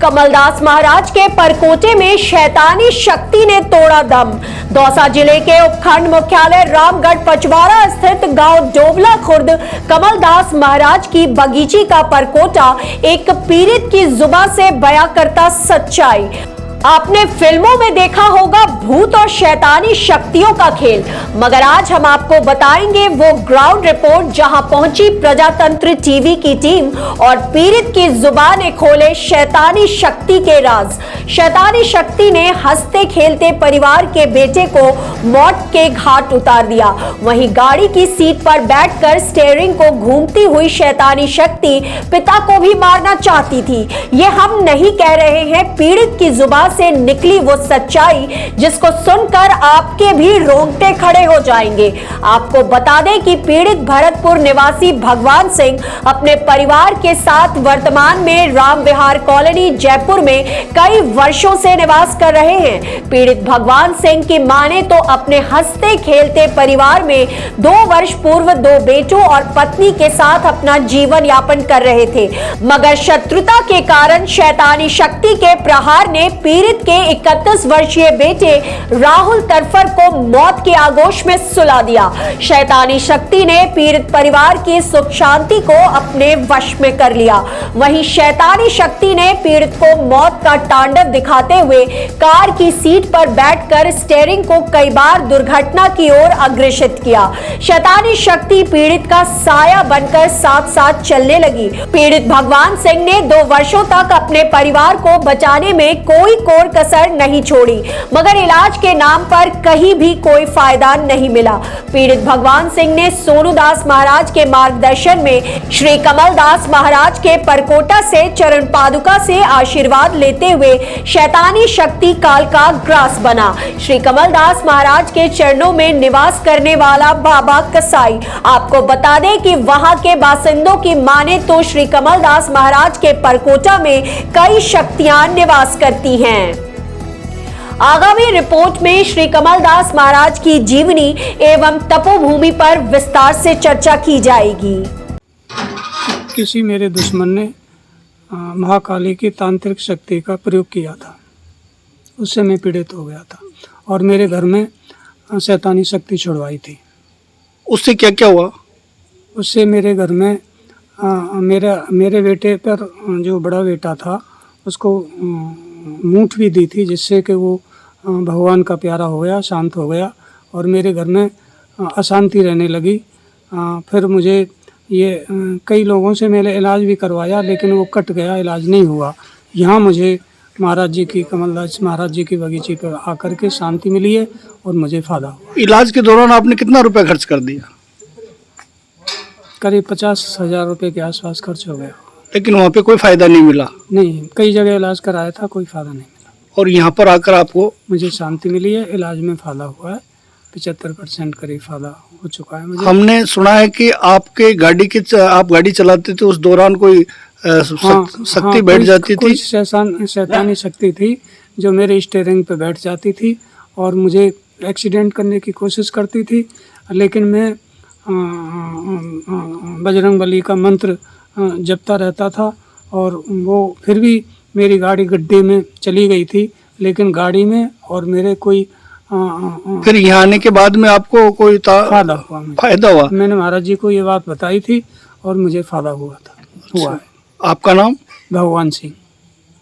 कमलदास महाराज के परकोटे में शैतानी शक्ति ने तोड़ा दम। दौसा जिले के उपखंड मुख्यालय रामगढ़ पचवाड़ा स्थित गांव डोबला खुर्द कमलदास महाराज की बगीची का परकोटा एक पीड़ित की जुबान से बयां करता सच्चाई। आपने फिल्मों में देखा होगा भूत और शैतानी शक्तियों का खेल, मगर आज हम आपको बताएंगे वो ग्राउंड रिपोर्ट जहां पहुंची प्रजातंत्र टीवी की टीम और पीड़ित की जुबान खोले शैतानी शक्ति के राज। शैतानी शक्ति ने हंसते खेलते परिवार के बेटे को मौत के घाट उतार दिया। वहीं गाड़ी की सीट पर बैठकर स्टीयरिंग को घूमती हुई शैतानी शक्ति पिता को भी मारना चाहती थी। ये हम नहीं कह रहे हैं, पीड़ित की जुबान से निकली वो सच्चाई जिसको सुनकर आपके भी रोंगटे खड़े हो जाएंगे। आपको बता दें कि पीड़ित भरतपुर निवासी भगवान सिंह अपने परिवार के साथ वर्तमान में राम विहार कॉलोनी जयपुर में कई वर्षों से निवास कर रहे हैं। पीड़ित भगवान सिंह की माने तो अपने हंसते खेलते परिवार में 2 वर्ष पूर्व 2 बेटों और पत्नी के साथ अपना जीवन यापन कर रहे थे, मगर शत्रुता के कारण शैतानी शक्ति के प्रहार ने पीड़ित के 31 वर्षीय बेटे राहुल तरफर को मौत के आगोश में सुला दिया। शैतानी शक्ति ने पीड़ित परिवार की सुख शांति को अपने वश में कर लिया। वहीं शैतानी शक्ति ने पीड़ित को मौत का तांडव दिखाते हुए कार की सीट पर बैठकर स्टीयरिंग को कई बार दुर्घटना की ओर अग्रसित किया। शैतानी शक्ति पीड़ित का साया बनकर साथ साथ चलने लगी। पीड़ित भगवान सिंह ने 2 वर्षों तक अपने परिवार को बचाने में कोई कोर कसर नहीं छोड़ी, मगर इलाज के नाम पर कहीं भी कोई फायदा नहीं मिला। पीड़ित भगवान सिंह ने सोनू दास महाराज के मार्गदर्शन में श्री कमलदास महाराज के परकोटा से चरण पादुका से आशीर्वाद लेते हुए शैतानी शक्ति काल का ग्रास बना। श्री कमलदास महाराज के चरणों में निवास करने वाला बाबा कसाई। आपको बता दें कि वहां के बासिंदों की माने तो श्री कमलदास महाराज के परकोटा में कई शक्तियां निवास करती हैं। आगामी रिपोर्ट में श्री कमलदास महाराज की जीवनी एवं तपोभूमि पर विस्तार से चर्चा की जाएगी। किसी मेरे दुश्मन ने महाकाली की तांत्रिक शक्ति का प्रयोग किया था, उससे मैं पीड़ित हो गया था और मेरे घर में शैतानी शक्ति छुड़वाई थी। उससे क्या क्या हुआ? उससे मेरे घर में मेरे बेटे पर जो बड़ा बेटा था उसको मूठ भी दी थी, जिससे कि वो भगवान का प्यारा हो गया, शांत हो गया और मेरे घर में अशांति रहने लगी। फिर मुझे ये कई लोगों से मैंने इलाज भी करवाया, लेकिन वो कट गया, इलाज नहीं हुआ। यहाँ मुझे महाराज जी की कमलदास महाराज जी की बगीचे पर आकर के शांति मिली है और मुझे फायदा हुआ। इलाज के दौरान आपने कितना रुपया खर्च कर दिया? करीब 50,000 रुपये के आसपास खर्च हो गया, लेकिन वहाँ पे कोई फायदा नहीं मिला? नहीं, कई जगह इलाज कराया था, कोई फायदा नहीं मिला। और यहाँ पर आकर आपको? मुझे शांति मिली है, इलाज में फायदा हुआ है, 75% करीब फायदा हो चुका है मुझे। हमने सुना है कि आपके आप गाड़ी चलाते थे, उस दौरान कोई शक्ति बैठ जाती थी? शैतानी शक्ति थी जो मेरे स्टीयरिंग पे बैठ जाती थी और मुझे एक्सीडेंट करने की कोशिश करती थी, लेकिन मैं बजरंगबली का मंत्र जपता रहता था और वो फिर भी मेरी गाड़ी गड्ढे में चली गई थी, लेकिन गाड़ी में और मेरे कोई फिर यहाँ आने के बाद में आपको कोई फायदा हुआ? मैंने महाराज जी को ये बात बताई थी और मुझे फायदा हुआ था। हुआ है। आपका नाम? भगवान सिंह।